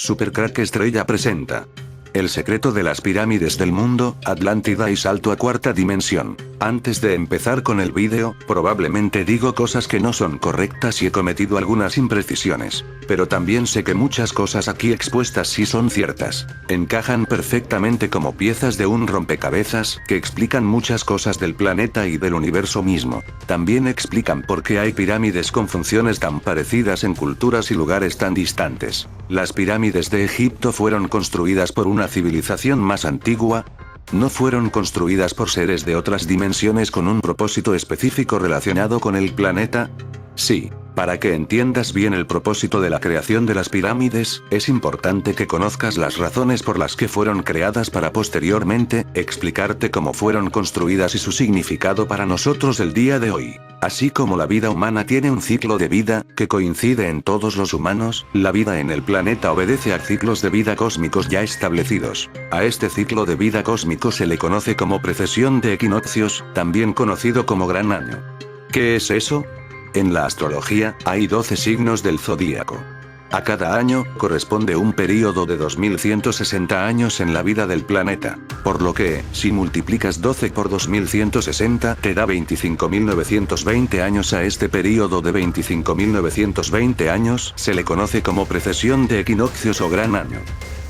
Supercrack Estrella presenta El secreto de las pirámides del mundo, Atlántida y salto a cuarta dimensión. Antes de empezar con el vídeo, probablemente digo cosas que no son correctas y he cometido algunas imprecisiones. Pero también sé que muchas cosas aquí expuestas sí son ciertas. Encajan perfectamente como piezas de un rompecabezas, que explican muchas cosas del planeta y del universo mismo. También explican por qué hay pirámides con funciones tan parecidas en culturas y lugares tan distantes. Las pirámides de Egipto fueron construidas por una civilización más antigua. ¿No fueron construidas por seres de otras dimensiones con un propósito específico relacionado con el planeta? Sí. Para que entiendas bien el propósito de la creación de las pirámides, es importante que conozcas las razones por las que fueron creadas para posteriormente explicarte cómo fueron construidas y su significado para nosotros el día de hoy. Así como la vida humana tiene un ciclo de vida, que coincide en todos los humanos, la vida en el planeta obedece a ciclos de vida cósmicos ya establecidos. A este ciclo de vida cósmico se le conoce como precesión de equinoccios, también conocido como gran año. ¿Qué es eso? En la astrología, hay 12 signos del zodíaco. A cada año, corresponde un período de 2160 años en la vida del planeta. Por lo que, si multiplicas 12 por 2160, te da 25.920 años. A este período de 25.920 años, se le conoce como precesión de equinoccios o gran año.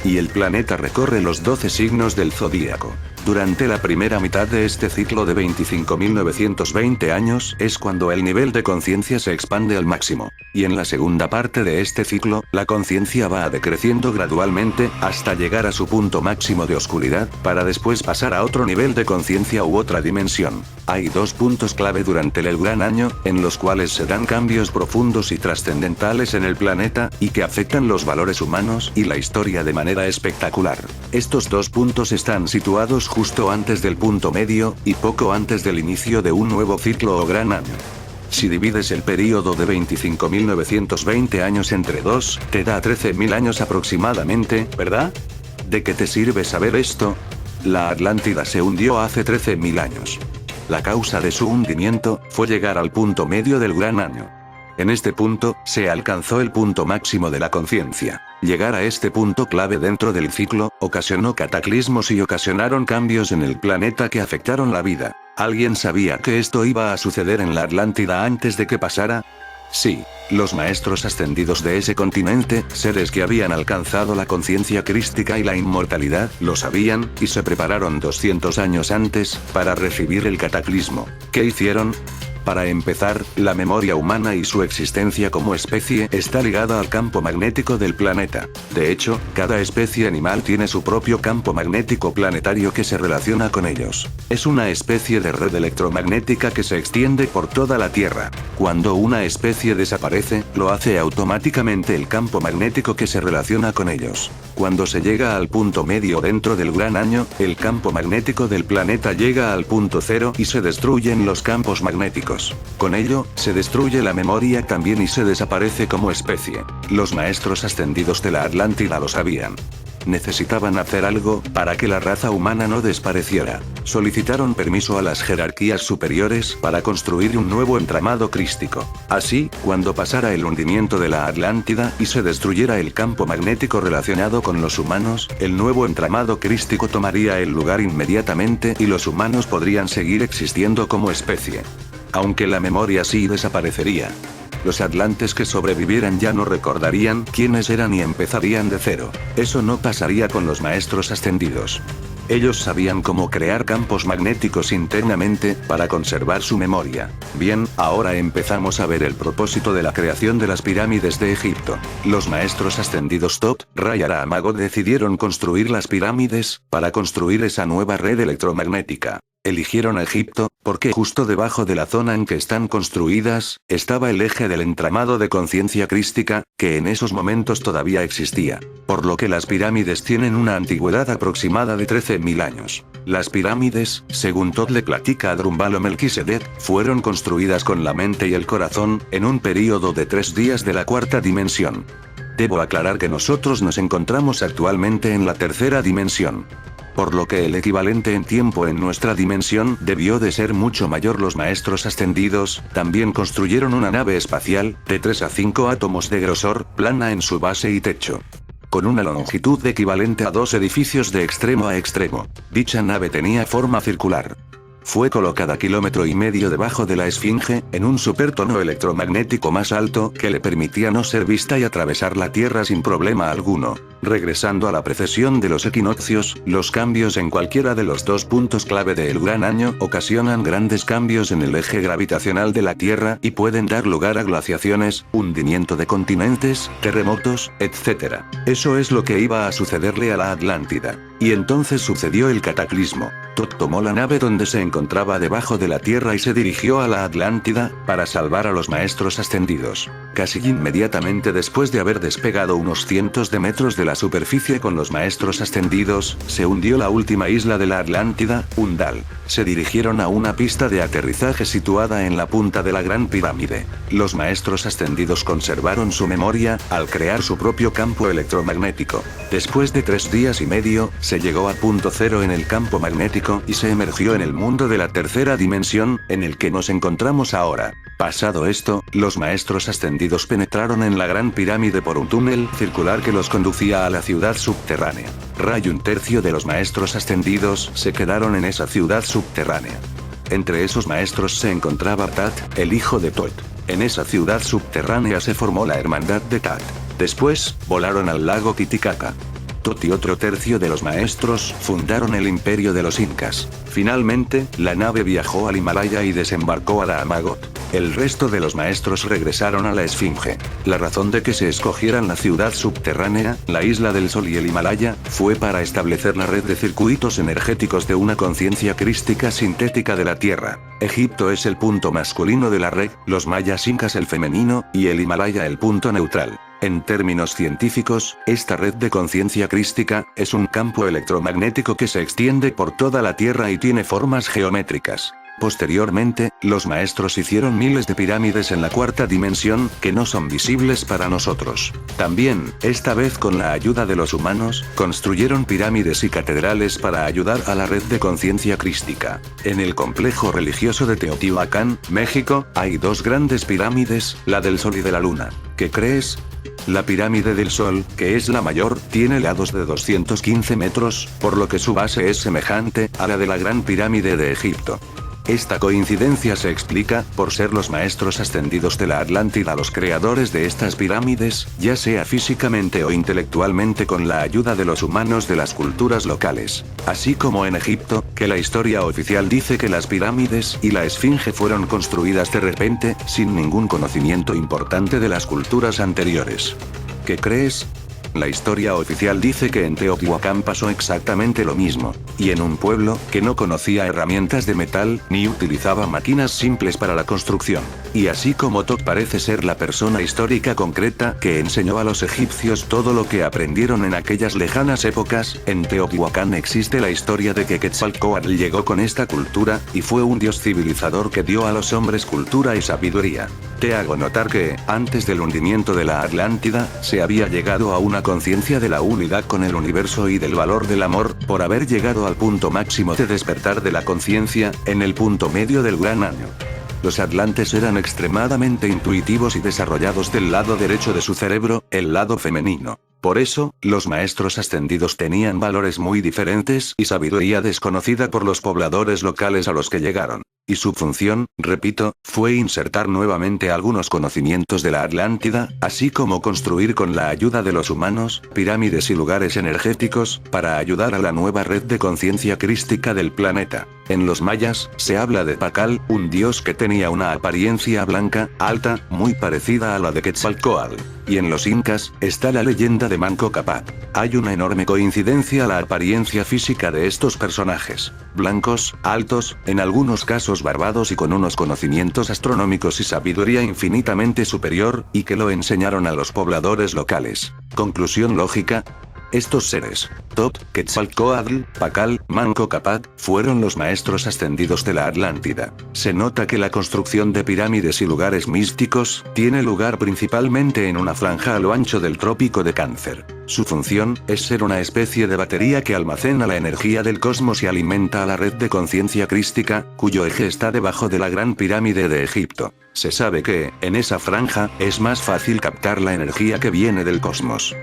Y el planeta recorre los 12 signos del zodíaco. Durante la primera mitad de este ciclo de 25.920 años, es cuando el nivel de conciencia se expande al máximo. Y en la segunda parte de este ciclo, la conciencia va decreciendo gradualmente, hasta llegar a su punto máximo de oscuridad, para después pasar a otro nivel de conciencia u otra dimensión. Hay dos puntos clave durante el gran año, en los cuales se dan cambios profundos y trascendentales en el planeta, y que afectan los valores humanos y la historia de manera espectacular. Estos dos puntos están situados justo antes del punto medio, y poco antes del inicio de un nuevo ciclo o gran año. Si divides el período de 25.920 años entre 2, te da 13.000 años aproximadamente, ¿verdad? ¿De qué te sirve saber esto? La Atlántida se hundió hace 13.000 años. La causa de su hundimiento fue llegar al punto medio del gran año. En este punto, se alcanzó el punto máximo de la conciencia. Llegar a este punto clave dentro del ciclo, ocasionó cataclismos y ocasionaron cambios en el planeta que afectaron la vida. ¿Alguien sabía que esto iba a suceder en la Atlántida antes de que pasara? Sí, los maestros ascendidos de ese continente, seres que habían alcanzado la conciencia crística y la inmortalidad, lo sabían, y se prepararon 200 años antes, para recibir el cataclismo. ¿Qué hicieron? Para empezar, la memoria humana y su existencia como especie está ligada al campo magnético del planeta. De hecho, cada especie animal tiene su propio campo magnético planetario que se relaciona con ellos. Es una especie de red electromagnética que se extiende por toda la Tierra. Cuando una especie desaparece, lo hace automáticamente el campo magnético que se relaciona con ellos. Cuando se llega al punto medio dentro del gran año, el campo magnético del planeta llega al punto cero y se destruyen los campos magnéticos. Con ello, se destruye la memoria también y se desaparece como especie. Los maestros ascendidos de la Atlántida lo sabían. Necesitaban hacer algo para que la raza humana no desapareciera. Solicitaron permiso a las jerarquías superiores para construir un nuevo entramado crístico. Así, cuando pasara el hundimiento de la Atlántida y se destruyera el campo magnético relacionado con los humanos, el nuevo entramado crístico tomaría el lugar inmediatamente y los humanos podrían seguir existiendo como especie. Aunque la memoria sí desaparecería. Los atlantes que sobrevivieran ya no recordarían quiénes eran y empezarían de cero. Eso no pasaría con los maestros ascendidos. Ellos sabían cómo crear campos magnéticos internamente, para conservar su memoria. Bien, ahora empezamos a ver el propósito de la creación de las pirámides de Egipto. Los maestros ascendidos Tot, Ra y Ara-Magog decidieron construir las pirámides, para construir esa nueva red electromagnética. Eligieron a Egipto, porque justo debajo de la zona en que están construidas, estaba el eje del entramado de conciencia crística, que en esos momentos todavía existía. Por lo que las pirámides tienen una antigüedad aproximada de 13.000 años. Las pirámides, según Tot le platica a Drumbalo Melquisedec, fueron construidas con la mente y el corazón, en un período de 3 días de la cuarta dimensión. Debo aclarar que nosotros nos encontramos actualmente en la tercera dimensión. Por lo que el equivalente en tiempo en nuestra dimensión debió de ser mucho mayor. Los maestros ascendidos también construyeron una nave espacial, de 3 a 5 átomos de grosor, plana en su base y techo. con una longitud equivalente a 2 edificios de extremo a extremo. Dicha nave tenía forma circular. Fue colocada 1,5 kilómetros debajo de la Esfinge, en un supertono electromagnético más alto que le permitía no ser vista y atravesar la Tierra sin problema alguno. Regresando a la precesión de los equinoccios, los cambios en cualquiera de los dos puntos clave del Gran Año ocasionan grandes cambios en el eje gravitacional de la Tierra y pueden dar lugar a glaciaciones, hundimiento de continentes, terremotos, etc. Eso es lo que iba a sucederle a la Atlántida. Y entonces sucedió el cataclismo. Tot tomó la nave donde se encontraba debajo de la Tierra y se dirigió a la Atlántida, para salvar a los maestros ascendidos. Casi inmediatamente después de haber despegado unos cientos de metros de la superficie con los maestros ascendidos, se hundió la última isla de la Atlántida, Undal. Se dirigieron a una pista de aterrizaje situada en la punta de la Gran Pirámide. Los maestros ascendidos conservaron su memoria, al crear su propio campo electromagnético. Después de 3 días y medio, se llegó a punto cero en el campo magnético y se emergió en el mundo de la tercera dimensión, en el que nos encontramos ahora. Pasado esto, los maestros ascendidos penetraron en la Gran Pirámide por un túnel circular que los conducía a la ciudad subterránea. Un tercio de los maestros ascendidos se quedaron en esa ciudad subterránea. Entre esos maestros se encontraba Tat, el hijo de Tot. En esa ciudad subterránea se formó la hermandad de Tat. Después, volaron al lago Titicaca. Tot y otro tercio de los maestros fundaron el imperio de los incas. Finalmente, la nave viajó al Himalaya y desembarcó a Dahamagot. El resto de los maestros regresaron a la Esfinge. La razón de que se escogieran la ciudad subterránea, la Isla del Sol y el Himalaya, fue para establecer la red de circuitos energéticos de una conciencia crística sintética de la Tierra. Egipto es el punto masculino de la red, los mayas incas el femenino, y el Himalaya el punto neutral. En términos científicos, esta red de conciencia crística es un campo electromagnético que se extiende por toda la Tierra y tiene formas geométricas. Posteriormente, los maestros hicieron miles de pirámides en la cuarta dimensión, que no son visibles para nosotros. También, esta vez con la ayuda de los humanos, construyeron pirámides y catedrales para ayudar a la red de conciencia crística. En el complejo religioso de Teotihuacán, México, hay 2 grandes pirámides, la del Sol y de la Luna. ¿Qué crees? La pirámide del Sol, que es la mayor, tiene lados de 215 metros, por lo que su base es semejante a la de la Gran Pirámide de Egipto. Esta coincidencia se explica por ser los maestros ascendidos de la Atlántida los creadores de estas pirámides, ya sea físicamente o intelectualmente con la ayuda de los humanos de las culturas locales. Así como en Egipto, que la historia oficial dice que las pirámides y la Esfinge fueron construidas de repente, sin ningún conocimiento importante de las culturas anteriores. ¿Qué crees? La historia oficial dice que en Teotihuacán pasó exactamente lo mismo, y en un pueblo que no conocía herramientas de metal, ni utilizaba máquinas simples para la construcción. Y así como Tot parece ser la persona histórica concreta que enseñó a los egipcios todo lo que aprendieron en aquellas lejanas épocas, en Teotihuacán existe la historia de que Quetzalcóatl llegó con esta cultura, y fue un dios civilizador que dio a los hombres cultura y sabiduría. Te hago notar que, antes del hundimiento de la Atlántida, se había llegado a una conciencia de la unidad con el universo y del valor del amor, por haber llegado al punto máximo de despertar de la conciencia, en el punto medio del Gran Año. Los atlantes eran extremadamente intuitivos y desarrollados del lado derecho de su cerebro, el lado femenino. Por eso, los maestros ascendidos tenían valores muy diferentes y sabiduría desconocida por los pobladores locales a los que llegaron. Y su función, repito, fue insertar nuevamente algunos conocimientos de la Atlántida, así como construir con la ayuda de los humanos, pirámides y lugares energéticos, para ayudar a la nueva red de conciencia crística del planeta. En los mayas, se habla de Pacal, un dios que tenía una apariencia blanca, alta, muy parecida a la de Quetzalcóatl. Y en los incas, está la leyenda de Manco Cápac. Hay una enorme coincidencia a la apariencia física de estos personajes. Blancos, altos, en algunos casos barbados y con unos conocimientos astronómicos y sabiduría infinitamente superior, y que lo enseñaron a los pobladores locales. Conclusión lógica. Estos seres, Tot, Quetzalcóatl, Pacal, Manco Cápac, fueron los maestros ascendidos de la Atlántida. Se nota que la construcción de pirámides y lugares místicos tiene lugar principalmente en una franja a lo ancho del trópico de Cáncer. Su función es ser una especie de batería que almacena la energía del cosmos y alimenta a la red de conciencia crística, cuyo eje está debajo de la Gran Pirámide de Egipto. Se sabe que, en esa franja, es más fácil captar la energía que viene del cosmos.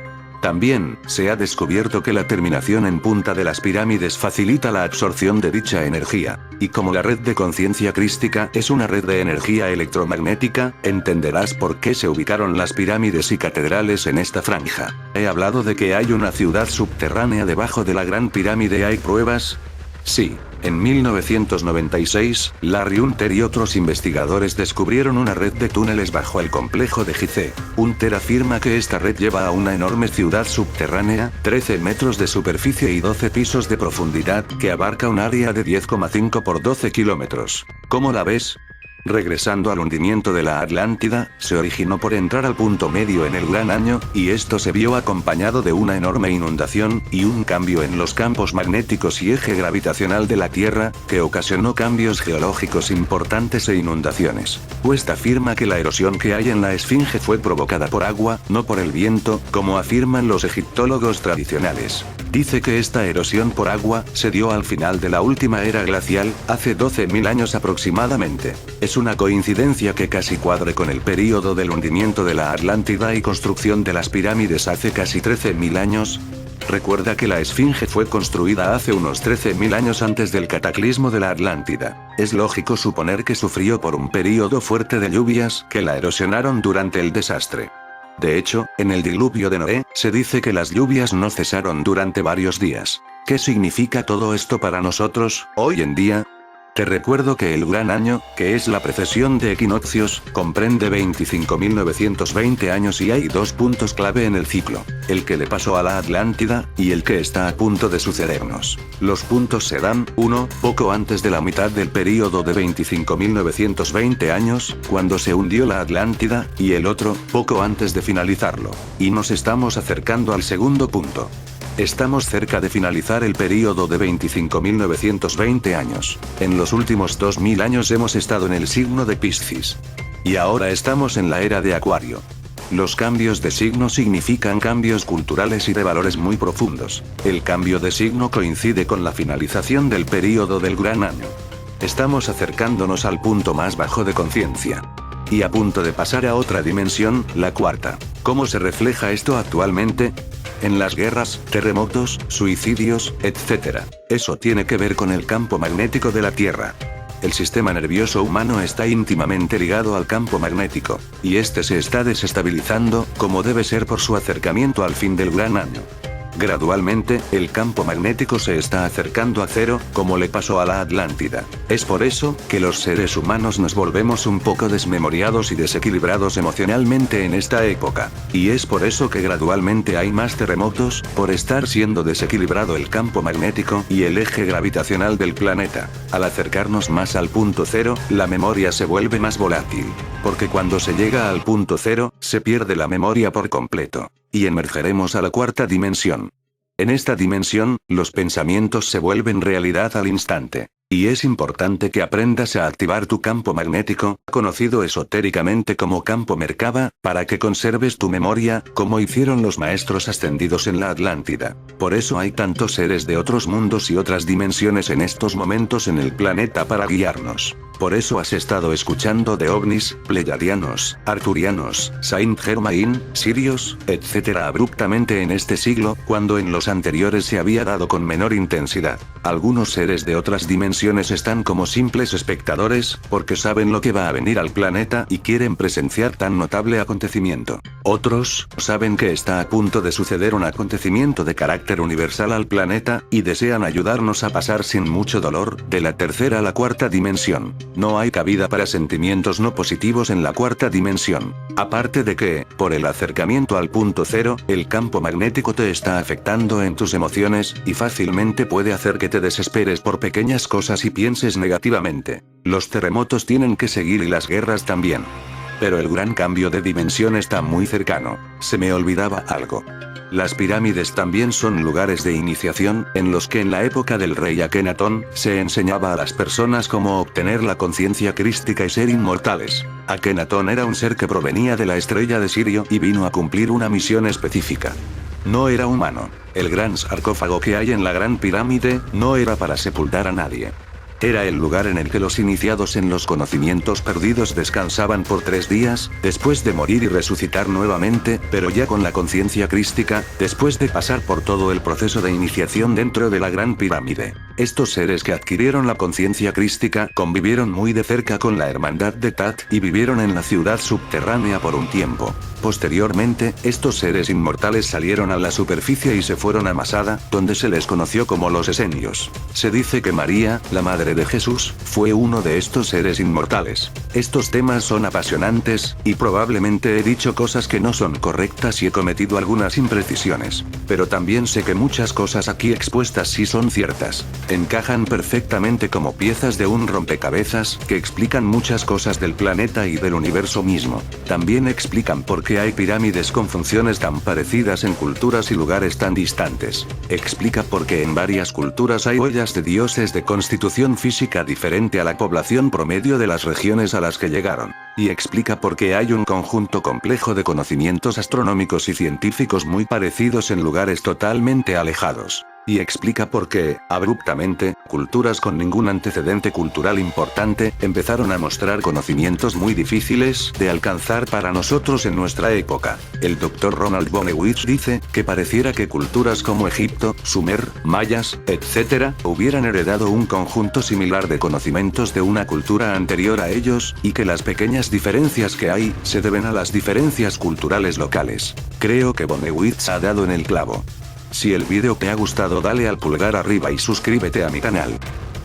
También, se ha descubierto que la terminación en punta de las pirámides facilita la absorción de dicha energía. Y como la red de conciencia crística es una red de energía electromagnética, entenderás por qué se ubicaron las pirámides y catedrales en esta franja. He hablado de que hay una ciudad subterránea debajo de la Gran Pirámide. ¿Hay pruebas? Sí. En 1996, Larry Hunter y otros investigadores descubrieron una red de túneles bajo el complejo de Gizeh. Hunter afirma que esta red lleva a una enorme ciudad subterránea, 13 metros de superficie y 12 pisos de profundidad, que abarca un área de 10,5 por 12 kilómetros. ¿Cómo la ves? Regresando al hundimiento de la Atlántida, se originó por entrar al punto medio en el Gran Año, y esto se vio acompañado de una enorme inundación, y un cambio en los campos magnéticos y eje gravitacional de la Tierra, que ocasionó cambios geológicos importantes e inundaciones. West afirma que la erosión que hay en la Esfinge fue provocada por agua, no por el viento, como afirman los egiptólogos tradicionales. Dice que esta erosión por agua se dio al final de la última era glacial, hace 12.000 años aproximadamente. Es una coincidencia que casi cuadre con el período del hundimiento de la Atlántida y construcción de las pirámides hace casi 13.000 años. Recuerda que la Esfinge fue construida hace unos 13.000 años antes del cataclismo de la Atlántida. Es lógico suponer que sufrió por un período fuerte de lluvias que la erosionaron durante el desastre. De hecho, en el diluvio de Noé, se dice que las lluvias no cesaron durante varios días. ¿Qué significa todo esto para nosotros, hoy en día? Te recuerdo que el Gran Año, que es la precesión de equinoccios, comprende 25.920 años y hay dos puntos clave en el ciclo: el que le pasó a la Atlántida, y el que está a punto de sucedernos. Los puntos se dan, uno, poco antes de la mitad del período de 25.920 años, cuando se hundió la Atlántida, y el otro, poco antes de finalizarlo. Y nos estamos acercando al segundo punto. Estamos cerca de finalizar el período de 25.920 años. En los últimos 2.000 años hemos estado en el signo de Piscis. Y ahora estamos en la era de Acuario. Los cambios de signo significan cambios culturales y de valores muy profundos. El cambio de signo coincide con la finalización del período del Gran Año. Estamos acercándonos al punto más bajo de conciencia. Y a punto de pasar a otra dimensión, la cuarta. ¿Cómo se refleja esto actualmente? En las guerras, terremotos, suicidios, etc. Eso tiene que ver con el campo magnético de la Tierra. El sistema nervioso humano está íntimamente ligado al campo magnético, y este se está desestabilizando, como debe ser por su acercamiento al fin del Gran Año. Gradualmente, el campo magnético se está acercando a cero, como le pasó a la Atlántida. Es por eso que los seres humanos nos volvemos un poco desmemoriados y desequilibrados emocionalmente en esta época. Y es por eso que gradualmente hay más terremotos, por estar siendo desequilibrado el campo magnético y el eje gravitacional del planeta. Al acercarnos más al punto cero, la memoria se vuelve más volátil. Porque cuando se llega al punto cero, se pierde la memoria por completo. Y emergeremos a la cuarta dimensión. En esta dimensión, los pensamientos se vuelven realidad al instante. Y es importante que aprendas a activar tu campo magnético, conocido esotéricamente como campo Merkaba, para que conserves tu memoria, como hicieron los maestros ascendidos en la Atlántida. Por eso hay tantos seres de otros mundos y otras dimensiones en estos momentos en el planeta para guiarnos. Por eso has estado escuchando de ovnis, pleyadianos, arturianos, Saint Germain, sirios, etc. abruptamente en este siglo, cuando en los anteriores se había dado con menor intensidad. Algunos seres de otras dimensiones están como simples espectadores, porque saben lo que va a venir al planeta y quieren presenciar tan notable acontecimiento. Otros, saben que está a punto de suceder un acontecimiento de carácter universal al planeta, y desean ayudarnos a pasar sin mucho dolor, de la tercera a la cuarta dimensión. No hay cabida para sentimientos no positivos en la cuarta dimensión. Aparte de que, por el acercamiento al punto cero, el campo magnético te está afectando en tus emociones, y fácilmente puede hacer que te desesperes por pequeñas cosas y pienses negativamente. Los terremotos tienen que seguir y las guerras también. Pero el gran cambio de dimensión está muy cercano. Se me olvidaba algo. Las pirámides también son lugares de iniciación, en los que en la época del rey Akenatón, se enseñaba a las personas cómo obtener la conciencia crística y ser inmortales. Akenatón era un ser que provenía de la estrella de Sirio y vino a cumplir una misión específica. No era humano. El gran sarcófago que hay en la Gran Pirámide, no era para sepultar a nadie. Era el lugar en el que los iniciados en los conocimientos perdidos descansaban por 3 días, después de morir y resucitar nuevamente, pero ya con la conciencia crística, después de pasar por todo el proceso de iniciación dentro de la Gran Pirámide. Estos seres que adquirieron la conciencia crística convivieron muy de cerca con la hermandad de Tat y vivieron en la ciudad subterránea por un tiempo. Posteriormente, estos seres inmortales salieron a la superficie y se fueron a Masada, donde se les conoció como los Esenios. Se dice que María, la madre de Jesús, fue uno de estos seres inmortales. Estos temas son apasionantes, y probablemente he dicho cosas que no son correctas y he cometido algunas imprecisiones. Pero también sé que muchas cosas aquí expuestas sí son ciertas. Encajan perfectamente como piezas de un rompecabezas, que explican muchas cosas del planeta y del universo mismo. También explican por qué hay pirámides con funciones tan parecidas en culturas y lugares tan distantes. Explica por qué en varias culturas hay huellas de dioses de constitución física diferente a la población promedio de las regiones a las que llegaron. Y explica por qué hay un conjunto complejo de conocimientos astronómicos y científicos muy parecidos en lugares totalmente alejados. Y explica por qué, abruptamente, culturas con ningún antecedente cultural importante, empezaron a mostrar conocimientos muy difíciles de alcanzar para nosotros en nuestra época. El Dr. Ronald Bonewitz dice, que pareciera que culturas como Egipto, Sumer, Mayas, etc., hubieran heredado un conjunto similar de conocimientos de una cultura anterior a ellos, y que las pequeñas diferencias que hay, se deben a las diferencias culturales locales. Creo que Bonewitz ha dado en el clavo. Si el vídeo te ha gustado, dale al pulgar arriba y suscríbete a mi canal.